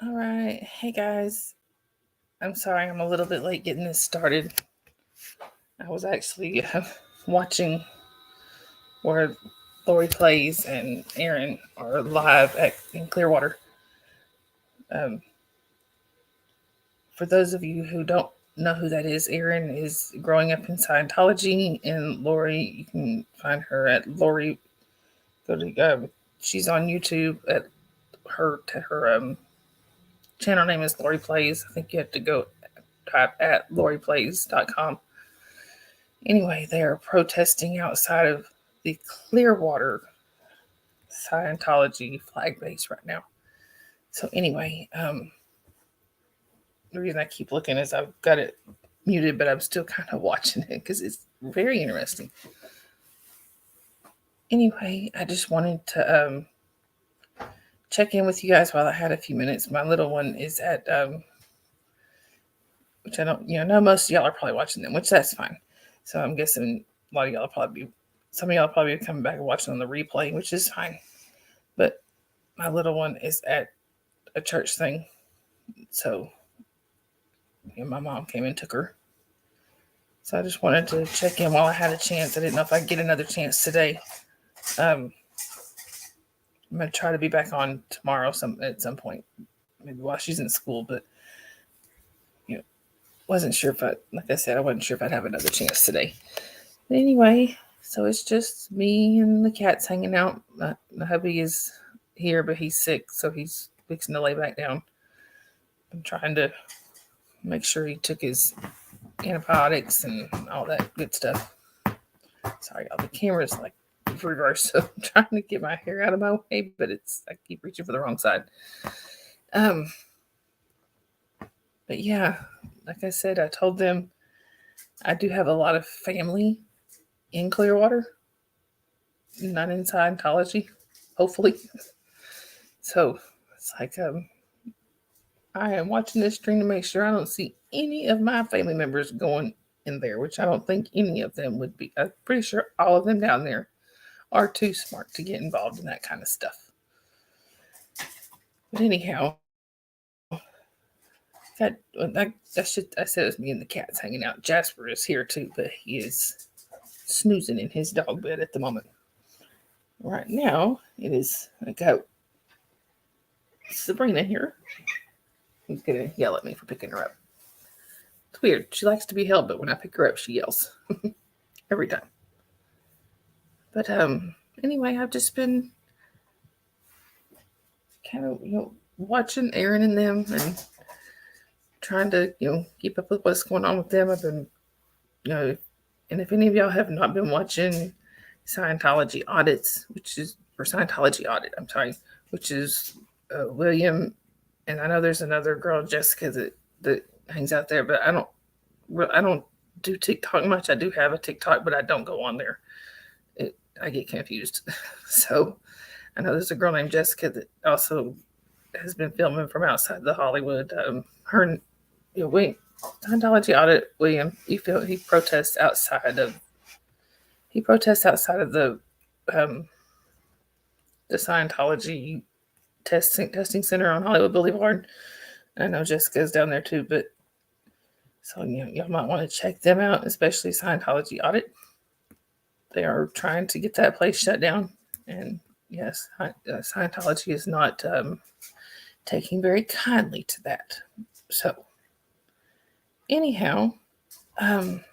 All right. Hey guys. I'm sorry I'm a little bit late getting this started. I was actually watching where Lori Plays and Aaron are live in Clearwater. Um, for those of you who don't know who that is, Aaron is growing up in Scientology, and Lori, you can find her at Lori. Go to she's on YouTube at her channel name is Lori Plays. I think you have to go type at loriplays.com. Anyway, they are protesting outside of the Clearwater Scientology flag base right now. So anyway, the reason I keep looking is I've got it muted, but I'm still kind of watching it because it's very interesting. Anyway, I just wanted to check in with you guys while I had a few minutes. My little one is at, which I don't, know most of y'all are probably watching them, which that's fine. So I'm guessing a lot of y'all will probably be, some of y'all will probably be coming back and watching on the replay, which is fine. But my little one is at a church thing. So my mom came and took her. So I just wanted to check in while I had a chance. I didn't know if I'd get another chance today. I'm going to try to be back on tomorrow at some point, maybe while she's in school. But, wasn't sure if like I said, I wasn't sure if I'd have another chance today. But anyway, so it's just me and the cats hanging out. My hubby is here, but he's sick, so he's fixing to lay back down. I'm trying to make sure he took his antibiotics and all that good stuff. Sorry, y'all, the camera's like reversed, so I'm trying to get my hair out of my way, but I keep reaching for the wrong side. But yeah, like I said, I told them I do have a lot of family in Clearwater, not in Scientology, hopefully. So it's like I am watching this stream to make sure I don't see any of my family members going in there, which I don't think any of them would be. I'm pretty sure all of them down there are too smart to get involved in that kind of stuff. But anyhow, I said it was me and the cats hanging out. Jasper is here too, but he is snoozing in his dog bed at the moment. Right now, it is I got Sabrina here. He's gonna yell at me for picking her up. It's weird. She likes to be held, but when I pick her up, she yells every time. But anyway, I've just been kind of watching Aaron and them and trying to keep up with what's going on with them. I've been and if any of y'all have not been watching Scientology audits, Scientology audit, I'm sorry, which is William, and I know there's another girl, Jessica, that hangs out there, but I don't do TikTok much. I do have a TikTok, but I don't go on there. I get confused. So I know there's a girl named Jessica that also has been filming from outside the Hollywood. Her, Scientology audit William. He protests outside of the Scientology testing center on Hollywood Boulevard. I know Jessica's down there too, but so y'all might want to check them out, especially Scientology audit. They are trying to get that place shut down, and yes, Scientology is not taking very kindly to that. So anyhow, I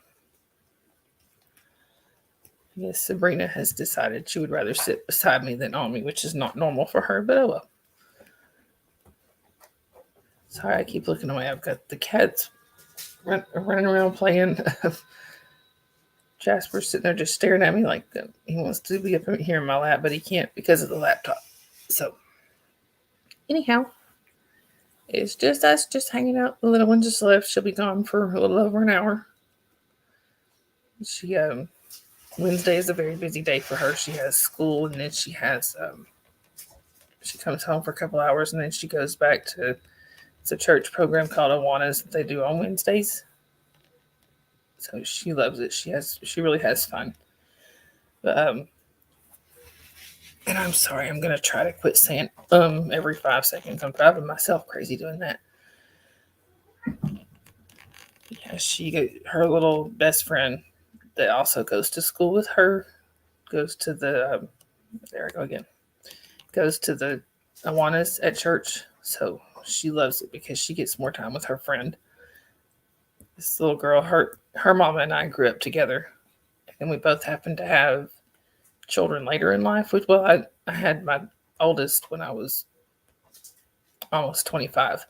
guess Sabrina has decided she would rather sit beside me than on me, which is not normal for her, but oh well. Sorry, I keep looking away. I've got the cats running around playing. Jasper's sitting there just staring at me like he wants to be up here in my lap, but he can't because of the laptop. So, anyhow, it's just us just hanging out. The little one just left. She'll be gone for a little over an hour. She Wednesday is a very busy day for her. She has school, and then she comes home for a couple hours, and then she goes back to it's a church program called Awanas that they do on Wednesdays. So she loves it. She really has fun. But And I'm sorry, I'm gonna try to quit saying every 5 seconds. I'm driving myself crazy doing that. Yeah, her little best friend that also goes to school with her goes to the there I go again. Goes to the Awanas at church, so she loves it because she gets more time with her friend. This little girl, her mama and I grew up together, and we both happened to have children later in life. I had my oldest when I was almost 25,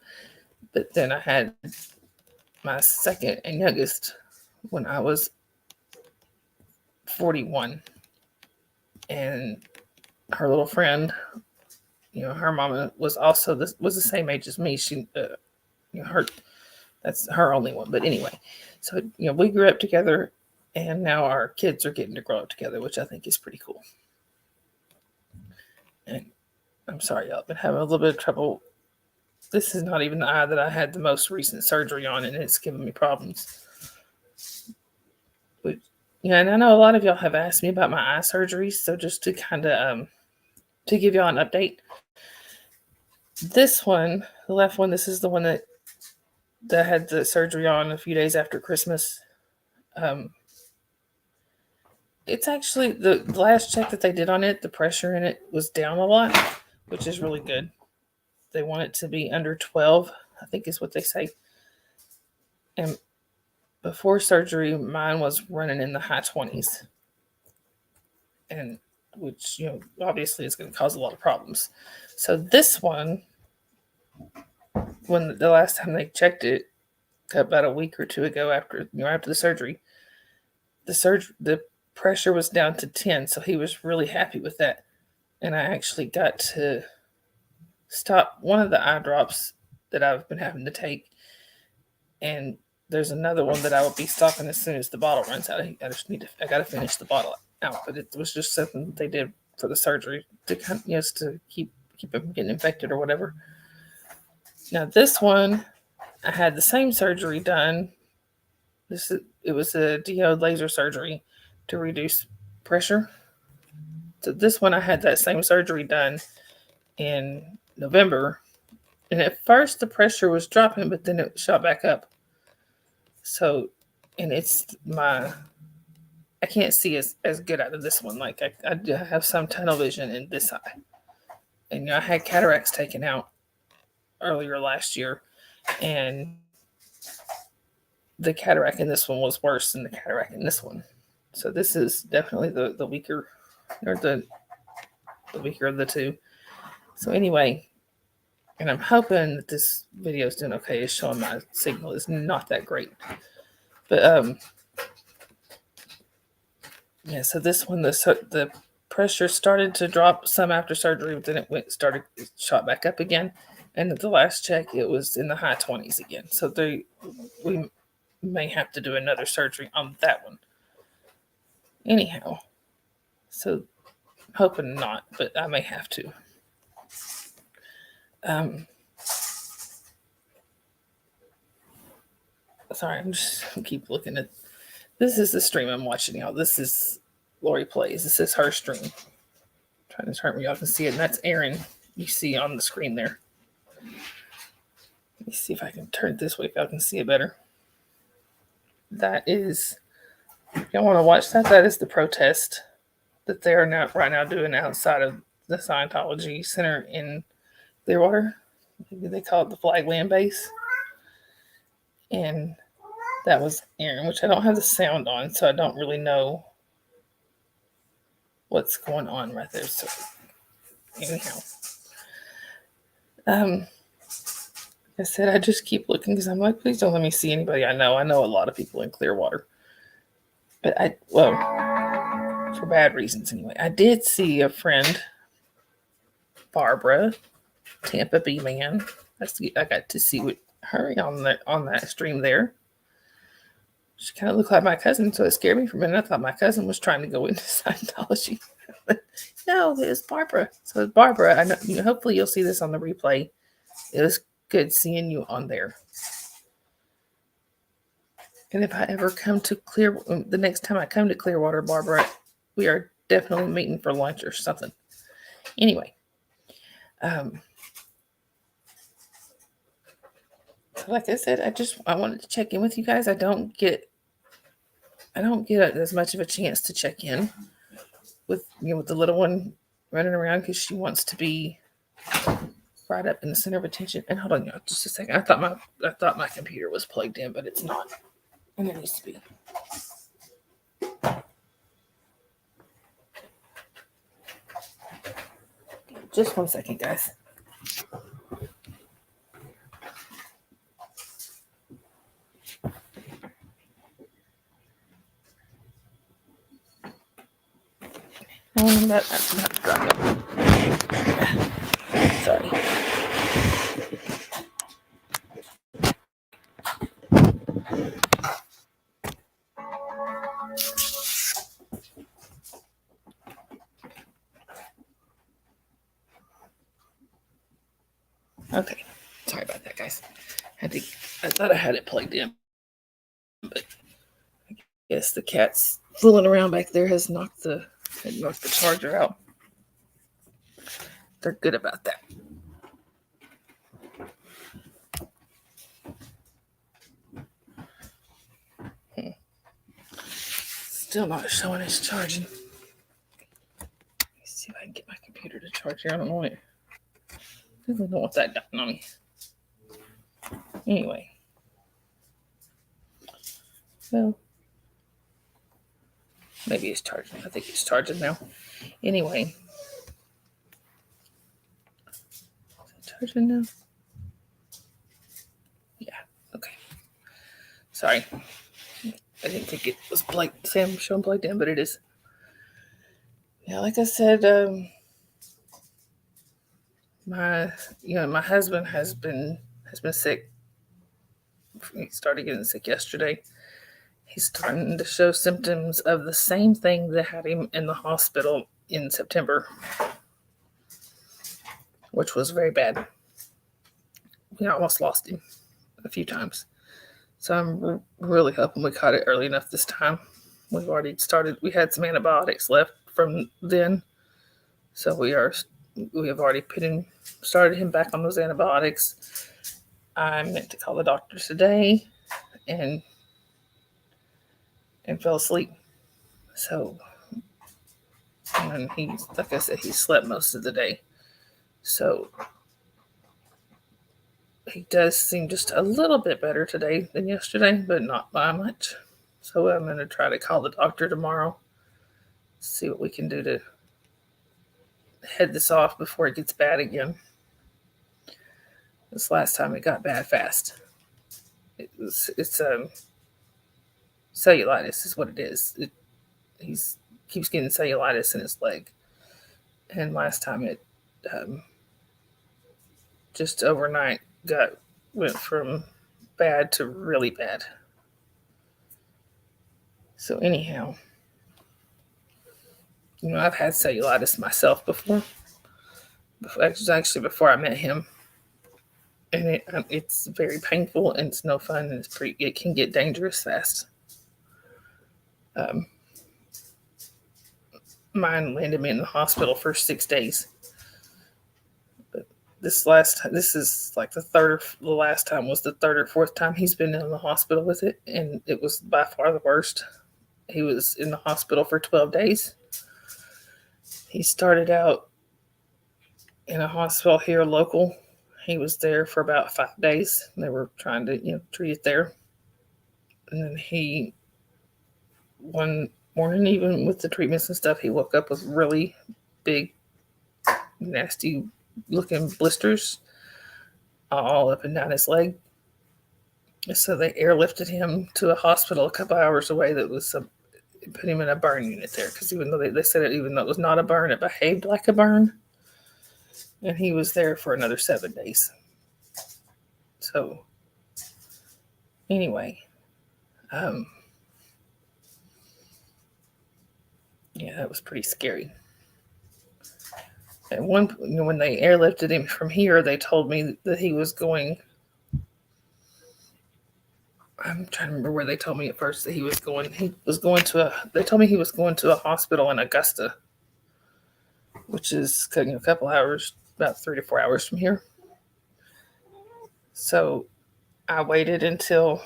but then I had my second and youngest when I was 41, and her little friend, her mama was also was the same age as me. She, her that's her only one, but anyway, so we grew up together, and now our kids are getting to grow up together, which I think is pretty cool. And I'm sorry, y'all, I've been having a little bit of trouble. This is not even the eye that I had the most recent surgery on, and it's giving me problems. But and I know a lot of y'all have asked me about my eye surgeries, so just to kind of to give y'all an update. This one, the left one, this is the one that had the surgery on a few days after Christmas. It's actually the last check that they did on it, the pressure in it was down a lot, which is really good. They want it to be under 12, I think is what they say. And before surgery, mine was running in the high 20s. And which, obviously is going to cause a lot of problems. So this one, when the last time they checked it, about a week or two ago after the surgery, the pressure was down to 10, so he was really happy with that. And I actually got to stop one of the eye drops that I've been having to take, and there's another one that I will be stopping as soon as the bottle runs out. I got to finish the bottle out, but it was just something they did for the surgery to kind of, to keep them getting infected or whatever. Now this one, I had the same surgery done. It was a diode laser surgery to reduce pressure. So this one, I had that same surgery done in November, and at first the pressure was dropping, but then it shot back up. So, and I can't see as good out of this one. Like I have some tunnel vision in this eye, and I had cataracts taken out earlier last year, and the cataract in this one was worse than the cataract in this one. So this is definitely the weaker, or the weaker of the two. So anyway, and I'm hoping that this video is doing okay. It's showing my signal is not that great. But yeah, so this one, the pressure started to drop some after surgery, but then it shot back up again. And at the last check, it was in the high 20s again. So we may have to do another surgery on that one. Anyhow, so hoping not, but I may have to. Sorry, I keep looking at. This is the stream I'm watching, y'all. This is Lori Plays. This is her stream. I'm trying to turn where y'all can see it, and that's Erin. You see on the screen there. Let me see if I can turn it this way if y'all can see it better. That is, if y'all want to watch that, that is the protest that they are right now doing outside of the Scientology Center in Clearwater. Maybe they call it the Flag Land Base. And that was Erin, which I don't have the sound on, so I don't really know what's going on right there. So anyhow, like I said, I just keep looking because I'm like, please don't let me see anybody I know. I know a lot of people in Clearwater, but for bad reasons anyway. I did see a friend, Barbara, Tampa Bee Man. I got to see her on that stream there. She kind of looked like my cousin, so it scared me for a minute. I thought my cousin was trying to go into Scientology. No, it was Barbara. So it's Barbara. I know, hopefully you'll see this on the replay. It was good seeing you on there. And if I ever come to the next time I come to Clearwater, Barbara, we are definitely meeting for lunch or something. Anyway, like I said, I wanted to check in with you guys. I don't get as much of a chance to check in with with the little one running around because she wants to be right up in the center of attention. And hold on, y'all, just a second. I thought my computer was plugged in, but it's not, and it needs to be. Just 1 second, guys. That's not dropping. Sorry. Okay. Sorry about that, guys. I thought I had it plugged in, but I guess the cat's fooling around back there had knocked the charger out. They're good about that. Still not showing it's charging. Let me see if I can get my computer to charge here. I don't want it. I don't want that done on me. Anyway. Well, maybe it's charging. I think it's charging now. Anyway. Is it charging now? Yeah. Okay. Sorry. I didn't think it was showing plugged in, but it is. Yeah, like I said, my husband has been sick. He started getting sick yesterday. He's starting to show symptoms of the same thing that had him in the hospital in September, which was very bad. We almost lost him a few times. So I'm really hoping we caught it early enough this time. We've already started. We had some antibiotics left from then, so we have already started him back on those antibiotics. I meant to call the doctor today and fell asleep. So, and like I said, he slept most of the day. So he does seem just a little bit better today than yesterday, but not by much. So I'm going to try to call the doctor tomorrow, see what we can do to head this off before it gets bad again. This last time it got bad fast. It's cellulitis is what it is. He keeps getting cellulitis in his leg, and last time it just overnight went from bad to really bad. So anyhow, I've had cellulitis myself before. Actually, before I met him, and it's very painful and it's no fun, and it can get dangerous fast. Mine landed me in the hospital for 6 days. But this is like the last time was the third or fourth time he's been in the hospital with it, and it was by far the worst. He was in the hospital for 12 days. He started out in a hospital here local. He was there for about 5 days. They were trying to, treat it there. And then one morning, even with the treatments and stuff, he woke up with really big, nasty looking blisters all up and down his leg. So they airlifted him to a hospital a couple hours away that was put him in a burn unit there, because even though they said even though it was not a burn, it behaved like a burn. And he was there for another 7 days. So anyway, yeah, that was pretty scary. At one point, when they airlifted him from here, they told me that he was going. I'm trying to remember where they told me at first that he was going. They told me he was going to a hospital in Augusta. which is a couple hours, about 3 to 4 hours from here. So I waited until,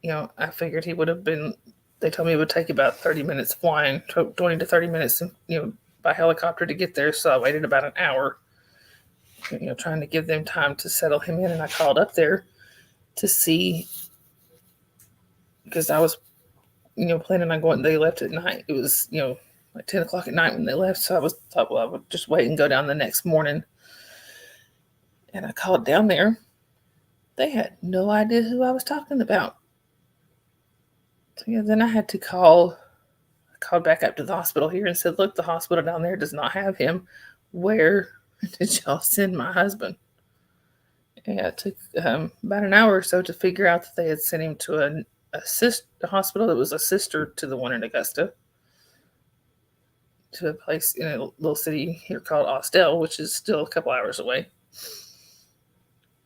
I figured he would have been, they told me it would take about 30 minutes flying, 20 to 30 minutes, by helicopter to get there. So I waited about an hour, trying to give them time to settle him in. And I called up there to see, because I was, planning on going. They left at night. It was, like 10 o'clock at night when they left. So I thought, well, I would just wait and go down the next morning. And I called down there. They had no idea who I was talking about. So then I had to called back up to the hospital here and said, look, the hospital down there does not have him. Where did y'all send my husband? And it took about an hour or so to figure out that they had sent him to a hospital that was a sister to the one in Augusta, to a place in a little city here called Austell, which is still a couple hours away.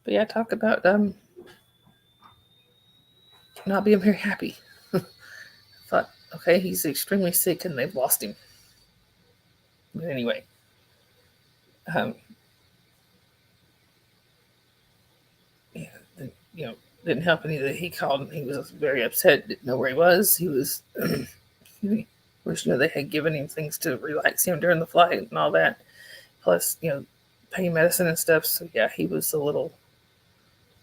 But yeah, talk about not being very happy. Thought, okay, he's extremely sick and they've lost him. But anyway, didn't help any that he called and he was very upset, didn't know where he was. He was, which, they had given him things to relax him during the flight and all that. Plus, pain medicine and stuff. So yeah, he was a little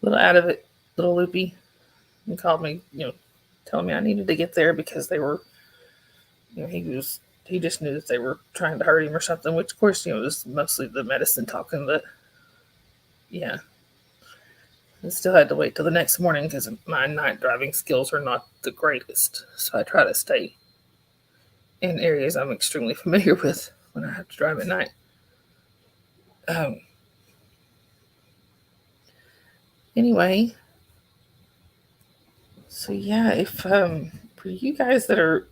out of it, little loopy, and called me, telling me I needed to get there because they were, he just knew that they were trying to hurt him or something, which of course, it was mostly the medicine talking, but yeah. I still had to wait till the next morning because my night driving skills are not the greatest. So I try to stay in areas I'm extremely familiar with when I have to drive at night. Anyway, so yeah, if for you guys that are,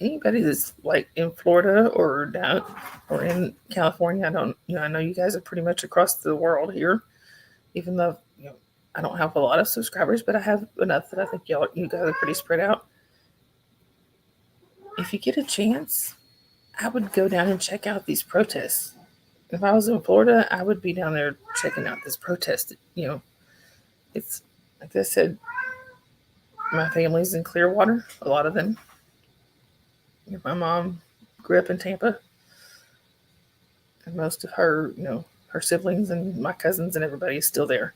anybody that's like in Florida or down or in California, I know you guys are pretty much across the world here, even though I don't have a lot of subscribers, but I have enough that I think you guys are pretty spread out. If you get a chance, I would go down and check out these protests. If I was in Florida, I would be down there checking out this protest. It's like I said, my family's in Clearwater, a lot of them. My mom grew up in Tampa, and most of her, her siblings and my cousins and everybody is still there.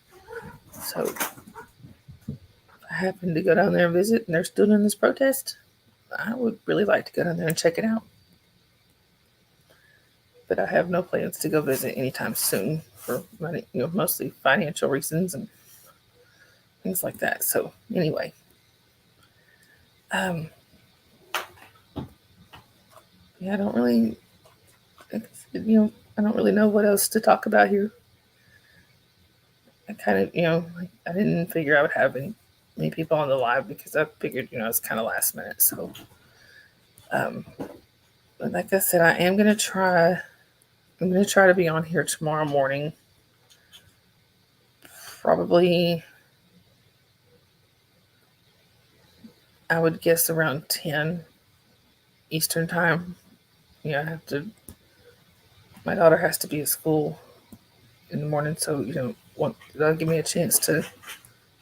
So if I happen to go down there and visit and they're still doing this protest, I would really like to go down there and check it out. But I have no plans to go visit anytime soon for money, mostly financial reasons and things like that. So anyway, yeah, I don't really, I don't really know what else to talk about here. I kind of, I didn't figure I would have many people on the live because I figured, it's kind of last minute. So, but like I said, I'm going to try to be on here tomorrow morning. Probably, I would guess around 10 Eastern time. My daughter has to be at school in the morning. So, that'll give me a chance to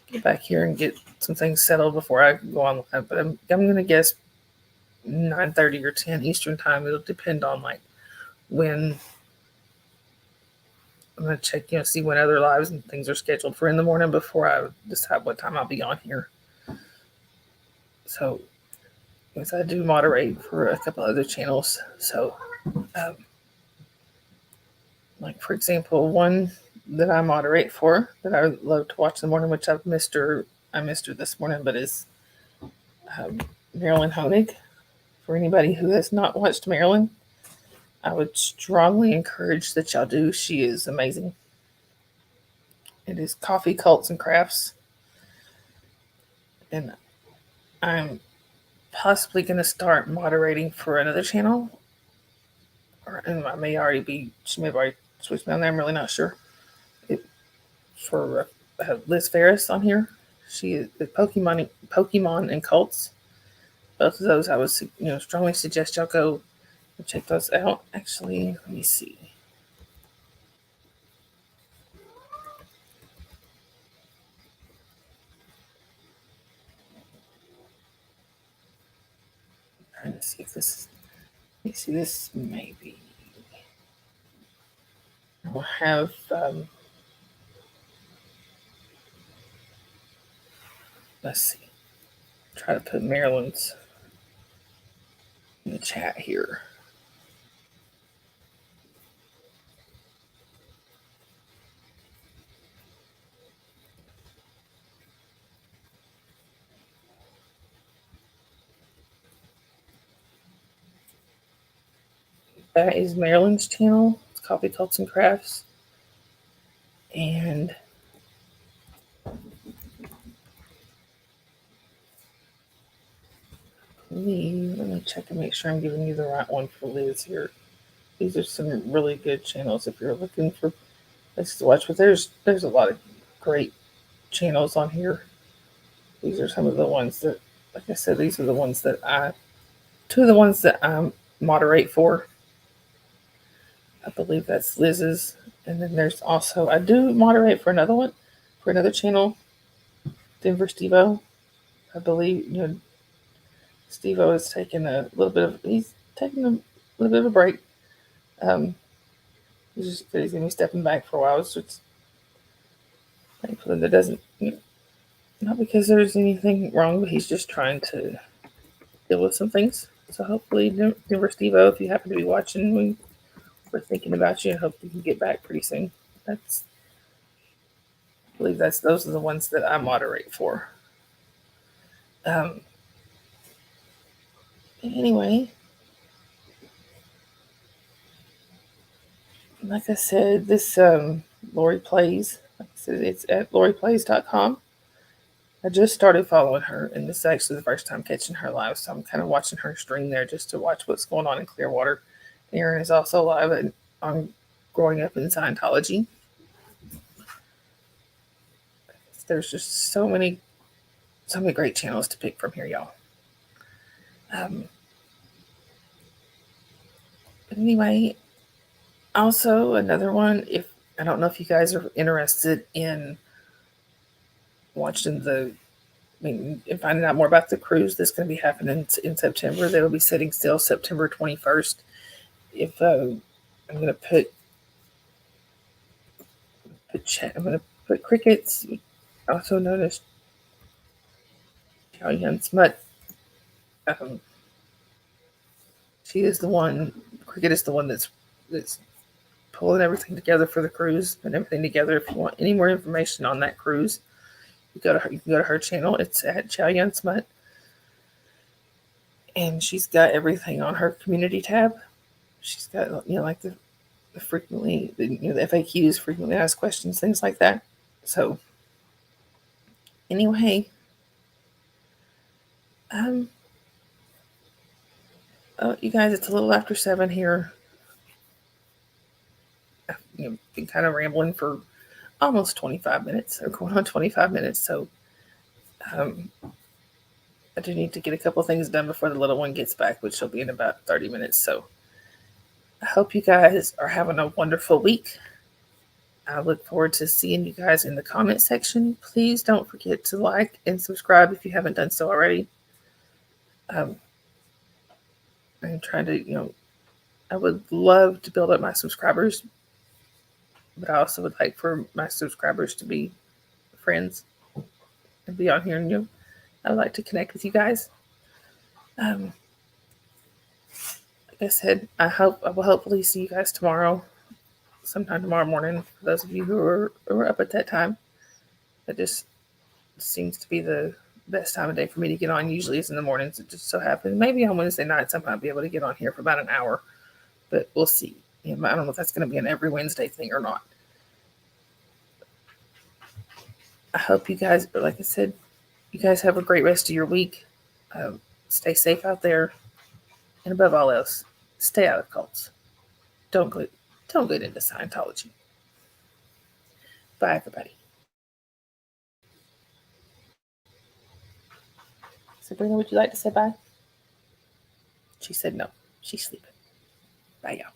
get back here and get some things settled before I go on. But I'm going to guess 9:30 or 10 Eastern time. It'll depend on like when I'm going to check, see when other lives and things are scheduled for in the morning before I decide what time I'll be on here. So, because I do moderate for a couple other channels. So, like for example, one that I moderate for that I love to watch in the morning, which I missed her this morning, but is Marilyn Honig. For anybody who has not watched Marilyn, I would strongly encourage that y'all do. She is amazing. It is Coffee, Cults, and Crafts. And I'm possibly going to start moderating for another channel. And I may already be, she may have already switched me on there. I'm really not sure. For Liz Ferris on here. She is Pokemon and Cults. Both of those I would strongly suggest y'all go check those out. Actually, let me see. I'm trying to see if this is. Let me see. This maybe. I'll have. Let's see. Try to put Maryland's in the chat here. That is Maryland's channel. It's Coffee Cults and Crafts. And let me check and make sure I'm giving you the right one for Liz here. These are some really good channels if you're looking for places to watch. But there's a lot of great channels on here. These are some of the ones that, like I said, these are the ones that two of the ones that I moderate for. I believe that's Liz's. And then there's also, I do moderate for another one, for another channel, Denver Stevo. I believe, Stevo is taking he's taking a little bit of a break. He's going to be stepping back for a while. So it's thankfully that doesn't, not because there's anything wrong, but he's just trying to deal with some things. So hopefully, Denver Stevo, if you happen to be watching, we're thinking about you and hope you can get back pretty soon. I believe those are the ones that I moderate for. Anyway, like I said, this Lori Plays, like I said, it's at loriplays.com. I just started following her, and this is actually the first time catching her live, so I'm kind of watching her stream there just to watch what's going on in Clearwater. Aaron is also live on Growing Up in Scientology. There's just so many great channels to pick from here, y'all. But anyway, also another one, if I don't know if you guys are interested in watching and finding out more about the cruise that's going to be happening in September. They will be setting sail September 21st. If I'm going to I'm going to put Crickets, also known as Chow Yun Smut. She is the one. Cricket is the one that's pulling everything together for the cruise and everything together. If you want any more information on that cruise, you can go to her channel. It's at Chow Yun Smut, and she's got everything on her community tab. She's got like the frequently the FAQs, frequently asked questions, things like that. So anyway, you guys, it's a little after 7 here. Been kind of rambling for almost 25 minutes, or going on 25 minutes. So I do need to get a couple things done before the little one gets back, which will be in about 30 minutes. So I hope you guys are having a wonderful week. I look forward to seeing you guys in the comment section. Please don't forget to like and subscribe if you haven't done so already. I'm trying to, I would love to build up my subscribers, but I also would like for my subscribers to be friends and be on here. And I would like to connect with you guys. Like I said, I will hopefully see you guys tomorrow, sometime tomorrow morning. For those of you who are up at that time, that just seems to be the best time of day for me to get on. Usually it's in the mornings. It just so happens maybe on Wednesday nights I might be able to get on here for about an hour, but we'll see. I don't know if that's going to be an every Wednesday thing or not. I hope you guys, like I said, you guys have a great rest of your week. Stay safe out there, and above all else, stay out of cults. Don't get into Scientology. Bye, everybody. Sabrina, would you like to say bye? She said no. She's sleeping. Bye, y'all.